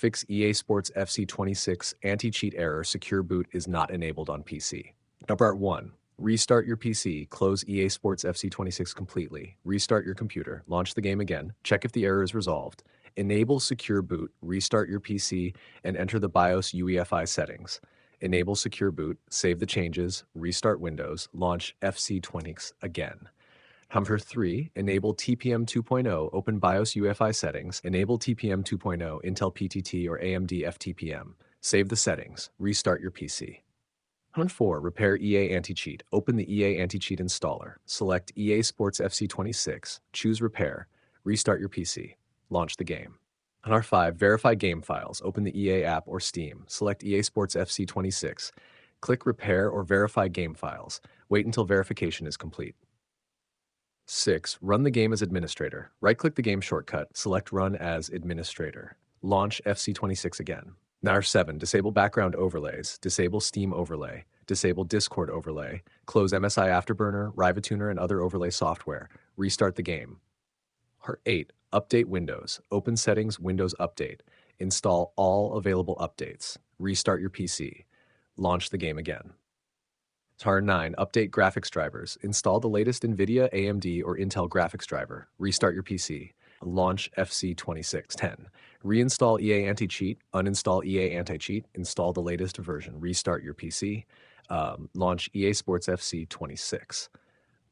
Fix EA Sports FC 26 anti-cheat error. Secure boot is not enabled on PC. Number 1. Restart your PC, close EA Sports FC 26 completely, restart your computer, launch the game again, check if the error is resolved, enable secure boot, restart your PC, and enter the BIOS UEFI settings. Enable secure boot, save the changes, restart Windows, launch FC 26 again. Number 3, enable TPM 2.0, open BIOS UEFI settings, enable TPM 2.0, Intel PTT or AMD FTPM. Save the settings, restart your PC. Number 4, repair EA AntiCheat. Open the EA AntiCheat installer. Select EA Sports FC 26, choose repair, restart your PC, launch the game. Number 5, verify game files. Open the EA app or Steam. Select EA Sports FC 26. Click repair or verify game files. Wait until verification is complete. 6. Run the game as administrator. Right-click the game shortcut, select Run as Administrator. Launch FC26 again. Number 7. Disable background overlays, disable Steam overlay, disable Discord overlay, close MSI Afterburner, Rivatuner, and other overlay software. Restart the game. 8. Update Windows. Open Settings, Windows Update. Install all available updates. Restart your PC. Launch the game again. 9. Update graphics drivers. Install the latest NVIDIA, AMD, or Intel graphics driver. Restart your PC. Launch FC26. 10. Reinstall EA AntiCheat. Uninstall EA AntiCheat. Install the latest version. Restart your PC. Launch EA Sports FC 26.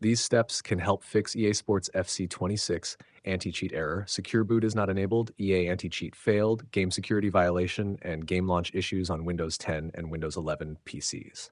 These steps can help fix EA Sports FC 26 anti-cheat error. Secure boot is not enabled, EA AntiCheat failed, game security violation, and game launch issues on Windows 10 and Windows 11 PCs.